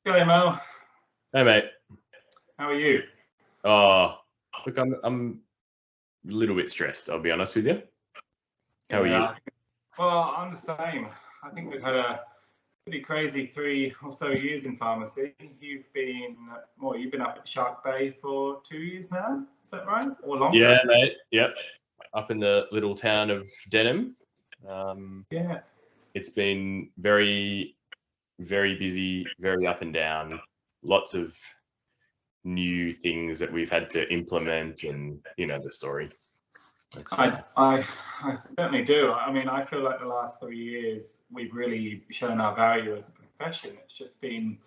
G'day, Mel. Hey mate. How are you? Oh, look, I'm a little bit stressed. I'll be honest with you. How are you? Yeah, well, I'm the same. I think we've had a pretty crazy 3 or so years in pharmacy. You've been up at Shark Bay for 2 years now. Is that right? Or longer? Yeah, mate. Yep. Up in the little town of Denham. Um, Yeah. it's been very, very busy, very up and down. Lots of new things that we've had to implement, and you know the story. It's I certainly do. I mean, I feel like the last 3 years we've really shown our value as a profession. It's just been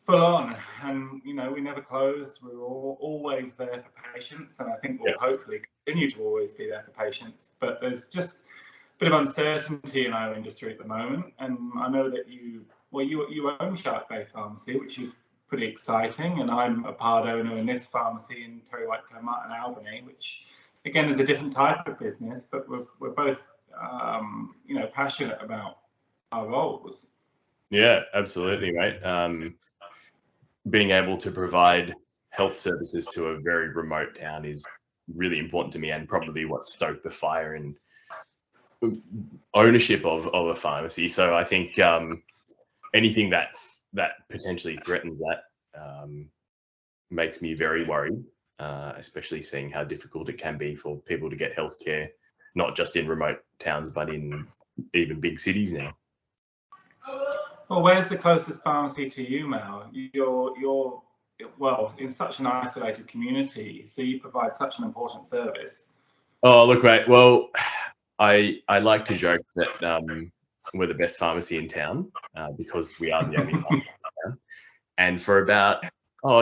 full on, and we never closed. We were always there for patients, and I think yeah, we'll hopefully continue to always be there for patients. But there's just a bit of uncertainty in our industry at the moment, and I know that you own Shark Bay Pharmacy, which is pretty exciting, and I'm a part owner in this pharmacy in TerryWhite, Chemmart, and Albany, which again is a different type of business, but we're both passionate about our roles. yeah, absolutely, mate. Being able to provide health services to a very remote town is really important to me, and probably what stoked the fire in ownership of a pharmacy. So I think anything that potentially threatens that makes me very worried, especially seeing how difficult it can be for people to get healthcare, not just in remote towns, but in even big cities now. Well, where's the closest pharmacy to you, Mel? You're well in such an isolated community, so you provide such an important service. Oh, look, mate. Well, I like to joke that we're the best pharmacy in town because we are the only pharmacy in town. And for about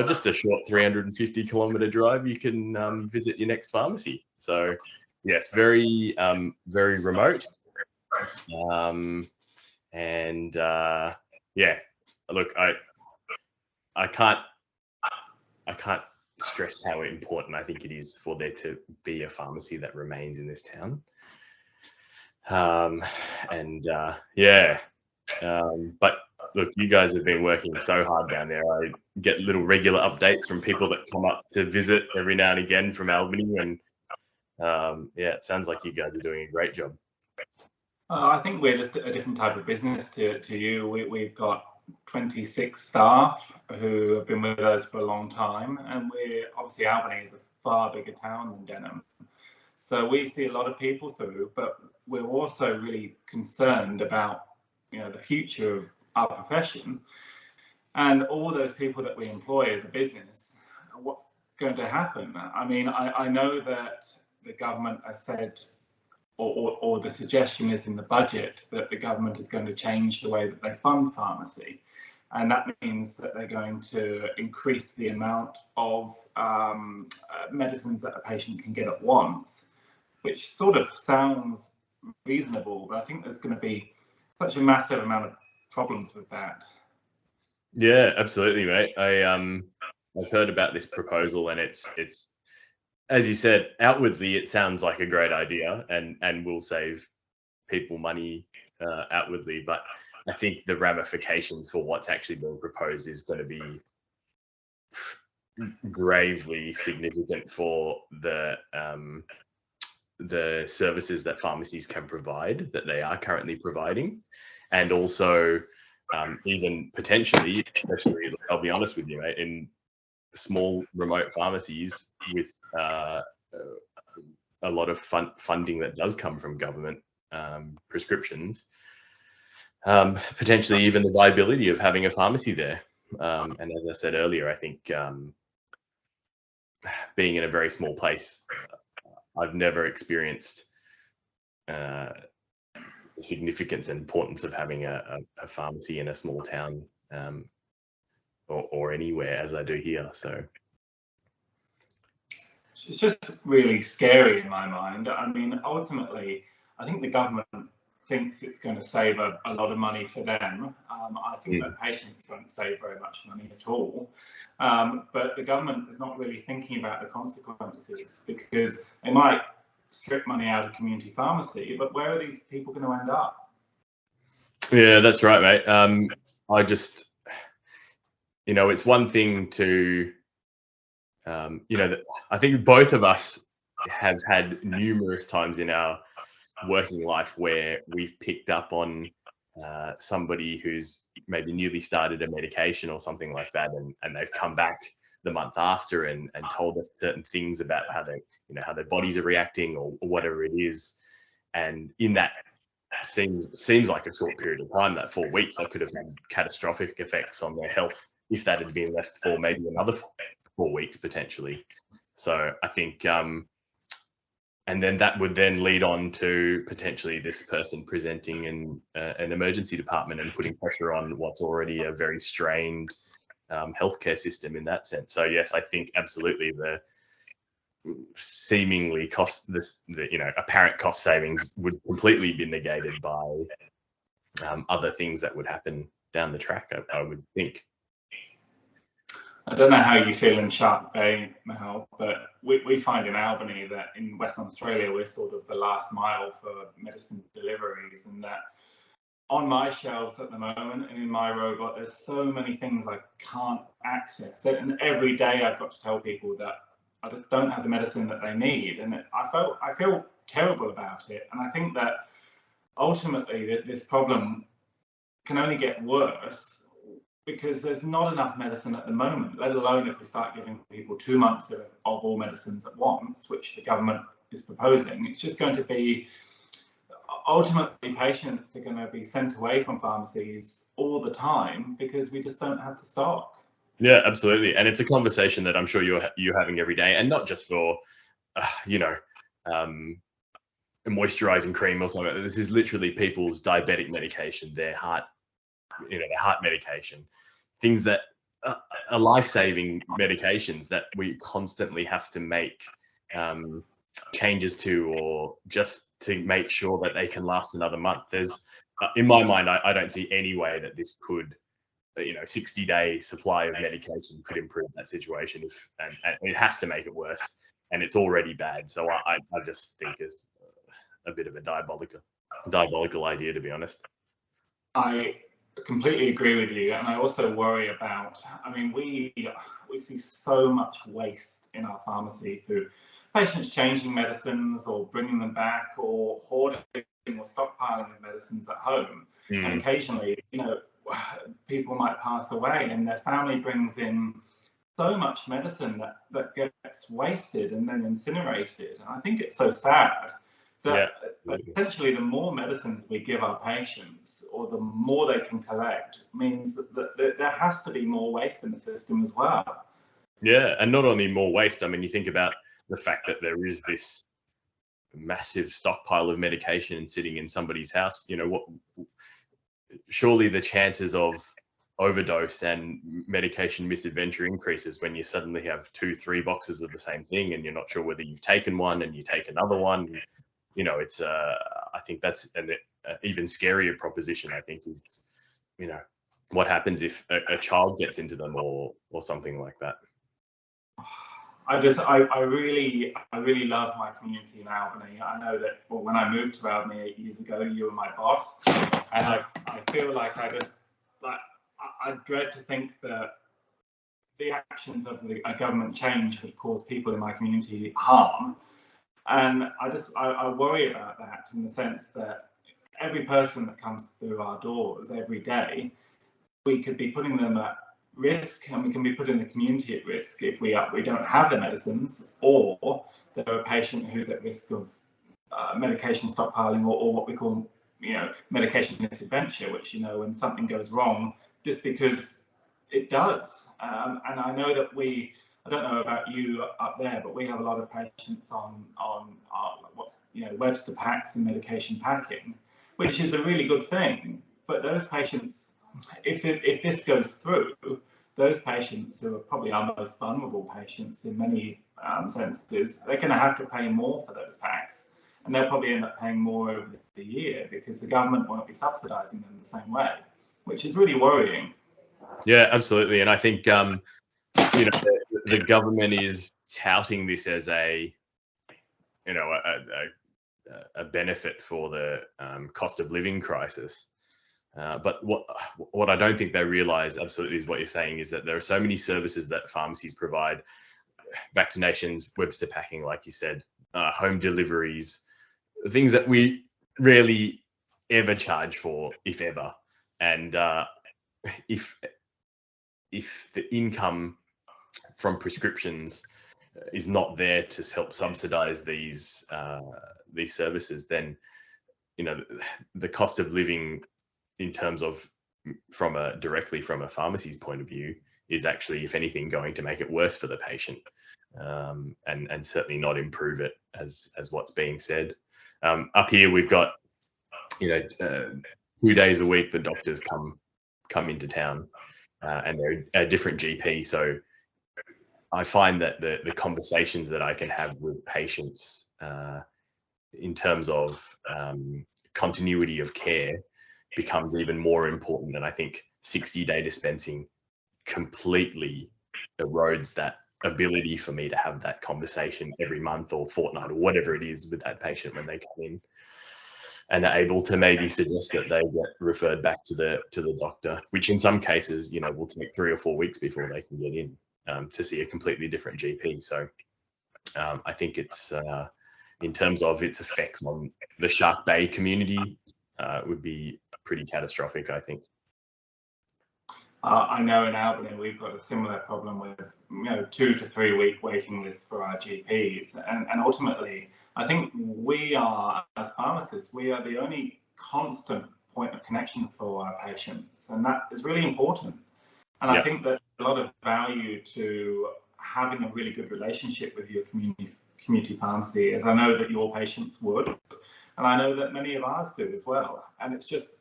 just a short 350-kilometer drive, you can visit your next pharmacy. So yes, very very remote. And yeah, look, I can't stress how important I think it is for there to be a pharmacy that remains in this town. But look, you guys have been working so hard down there. I get little regular updates from people that come up to visit every now and again from Albany, and it sounds like you guys are doing a great job. I think we're just a different type of business to you. We've got 26 staff who have been with us for a long time, and obviously Albany is a far bigger town than Denham. So we see a lot of people through, but we're also really concerned about the future of our profession and all those people that we employ as a business. What's going to happen? I mean, I know that the government has said, or the suggestion is in the budget, that the government is going to change the way that they fund pharmacy. And that means that they're going to increase the amount of medicines that a patient can get at once, which sort of sounds reasonable, but I think there's going to be such a massive amount of problems with that. Yeah, absolutely, mate. I've heard about this proposal, and it's as you said, outwardly it sounds like a great idea and will save people money outwardly, but I think the ramifications for what's actually being proposed is going to be gravely significant for the services that pharmacies can provide, that they are currently providing, and also even potentially, especially, I'll be honest with you, mate, in small remote pharmacies with a lot of funding that does come from government prescriptions, potentially even the viability of having a pharmacy there. And as I said earlier, I think being in a very small place, I've never experienced the significance and importance of having a pharmacy in a small town or anywhere as I do here. So it's just really scary in my mind. I mean, ultimately, I think the government thinks it's going to save a lot of money for them. I think that patients won't save very much money at all. But the government is not really thinking about the consequences, because they might strip money out of community pharmacy, but where are these people going to end up? Yeah, that's right, mate. you know, it's one thing to, you know, I think both of us have had numerous times in our working life where we've picked up on somebody who's maybe newly started a medication or something like that, and they've come back the month after and told us certain things about how they, you know, how their bodies are reacting or whatever it is. And in that seems like a short period of time, that 4 weeks, that could have had catastrophic effects on their health if that had been left for maybe another 4 weeks potentially. So I think, and then that would then lead on to potentially this person presenting in an emergency department and putting pressure on what's already a very strained healthcare system in that sense. So yes, I think absolutely the seemingly apparent cost savings would completely be negated by other things that would happen down the track, I would think. I don't know how you feel in Shark Bay, Mel, but we find in Albany that in Western Australia, we're sort of the last mile for medicine deliveries, and that on my shelves at the moment and in my robot, there's so many things I can't access. And every day I've got to tell people that I just don't have the medicine that they need. And I feel terrible about it. And I think that ultimately this problem can only get worse because there's not enough medicine at the moment, let alone if we start giving people 2 months of all medicines at once, which the government is proposing. It's just going to be, ultimately patients are going to be sent away from pharmacies all the time because we just don't have the stock. Yeah, absolutely. And it's a conversation that I'm sure you're having every day, and not just for, a moisturizing cream or something. This is literally people's diabetic medication, their heart medication, things that are life-saving medications that we constantly have to make changes to, or just to make sure that they can last another month. There's, in my mind, I don't see any way that this could, 60-day supply of medication could improve that situation, and it has to make it worse, and it's already bad. So I just think it's a bit of a diabolical idea, to be honest. I completely agree with you, and I also worry about, we see so much waste in our pharmacy through patients changing medicines or bringing them back, or hoarding or stockpiling of medicines at home. And occasionally, people might pass away and their family brings in so much medicine that gets wasted and then incinerated. And I think it's so sad that essentially the more medicines we give our patients, or the more they can collect, means that there has to be more waste in the system as well. Yeah, and not only more waste, you think about the fact that there is this massive stockpile of medication sitting in somebody's house. Surely the chances of overdose and medication misadventure increases when you suddenly have 2-3 boxes of the same thing and you're not sure whether you've taken one and you take another one. It's I think that's an even scarier proposition, I think, is, what happens if a child gets into them or something like that. I really love my community in Albany. I know that when I moved to Albany 8 years ago, you were my boss, and I feel like I dread to think that the actions of a government change would cause people in my community harm. And I worry about that, in the sense that every person that comes through our doors every day, we could be putting them at risk, and we can be putting the community at risk if we don't have the medicines, or they're a patient who's at risk of medication stockpiling, or what we call medication misadventure, which when something goes wrong just because it does. And I know that I don't know about you up there, but we have a lot of patients on Webster packs and medication packing, which is a really good thing. But those patients, if this goes through, those patients, who are probably our most vulnerable patients in many senses, they're going to have to pay more for those packs, and they'll probably end up paying more over the year because the government won't be subsidising them the same way, which is really worrying. Yeah, absolutely. And I think the government is touting this as a benefit for the cost of living crisis. But what I don't think they realise absolutely is what you're saying is that there are so many services that pharmacies provide: vaccinations, Webster packing, like you said, home deliveries, things that we rarely ever charge for, if ever. And if the income from prescriptions is not there to help subsidize these services, then the cost of living in terms of directly from a pharmacy's point of view is actually, if anything, going to make it worse for the patient, and certainly not improve it, as what's being said. Up here we've got 2 days a week the doctors come into town, and they're a different GP. So I find that the conversations that I can have with patients in terms of continuity of care becomes even more important. And I think 60-day dispensing completely erodes that ability for me to have that conversation every month or fortnight or whatever it is with that patient when they come in, and are able to maybe suggest that they get referred back to the doctor, which in some cases, will take 3 or 4 weeks before they can get in to see a completely different GP. So I think it's in terms of its effects on the Shark Bay community, would be pretty catastrophic, I think. I know in Albany we've got a similar problem with 2 to 3 week waiting lists for our GPs, and ultimately I think we are, as pharmacists, we are the only constant point of connection for our patients, and that is really important. And I think that a lot of value to having a really good relationship with your community pharmacy, as I know that your patients would, and I know that many of ours do as well. And it's just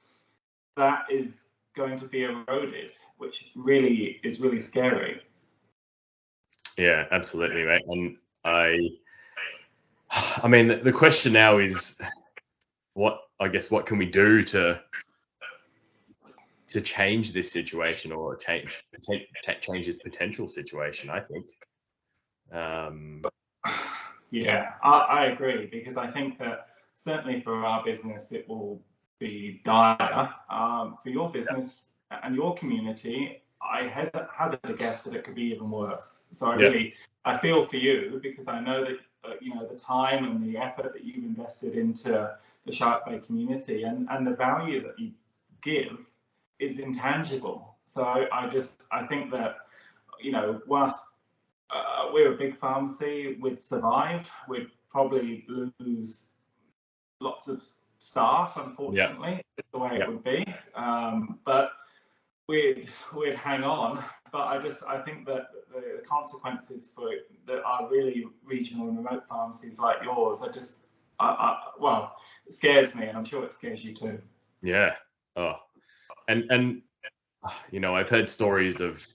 that is going to be eroded, which really is really scary. Yeah, absolutely, mate. And I mean, the question now is, what can we do to change this situation, or change this potential situation, I think. Yeah, I agree, because I think that certainly for our business it will be dire. For your business and your community, I hazard a guess that it could be even worse. So I feel for you, because I know that the time and the effort that you've invested into the Shark Bay community, and the value that you give is intangible. So I think that whilst we're a big pharmacy, we'd survive. We'd probably lose lots of staff, unfortunately. That's the way it would be. But we'd hang on. But I think that the consequences for that are really regional and remote pharmacies like yours are well, it scares me, and I'm sure it scares you too. Yeah. Oh, and I've heard stories of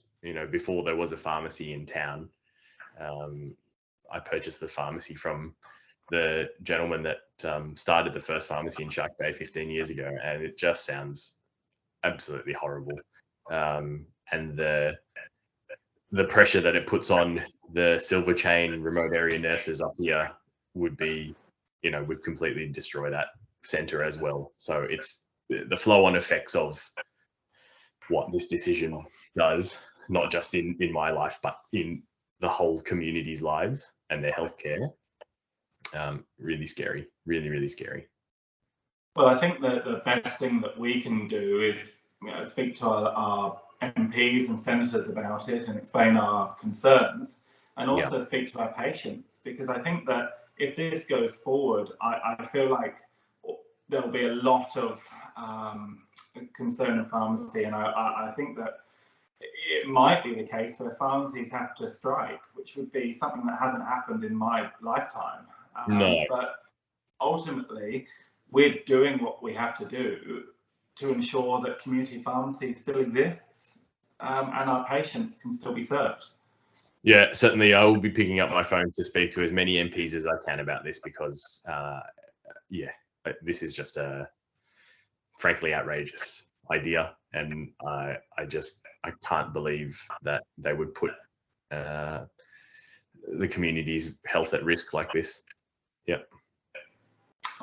before there was a pharmacy in town. I purchased the pharmacy from the gentleman that started the first pharmacy in Shark Bay 15 years ago, and it just sounds absolutely horrible. And the pressure that it puts on the silver chain remote area nurses up here would be, would completely destroy that center as well. So it's the flow-on effects of what this decision does, not just in my life, but in the whole community's lives and their healthcare. Really scary, really, really scary. Well, I think that the best thing that we can do is speak to our MPs and senators about it and explain our concerns, and also speak to our patients, because I think that if this goes forward, I feel like there'll be a lot of concern in pharmacy, and I think that it might be the case where pharmacies have to strike, which would be something that hasn't happened in my lifetime. But ultimately, we're doing what we have to do to ensure that community pharmacy still exists, and our patients can still be served. Yeah, certainly I will be picking up my phone to speak to as many MPs as I can about this, because this is just a frankly outrageous idea, and I can't believe that they would put the community's health at risk like this. Yeah.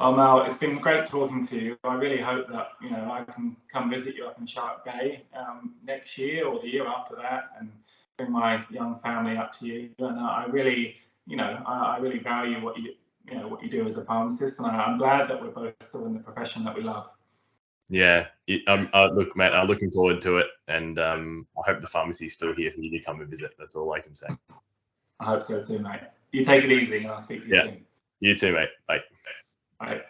Oh, Mel, it's been great talking to you. I really hope that, you know, I can come visit you up in Shark Bay next year or the year after that, and bring my young family up to you. And I really, you know, I really value what what you do as a pharmacist, and I'm glad that we're both still in the profession that we love. Yeah, look, Matt, I'm looking forward to it, and I hope the pharmacy's still here for you to come and visit. That's all I can say. I hope so too, mate. You take it easy, and I'll speak to you soon. You too, mate. Bye. Bye.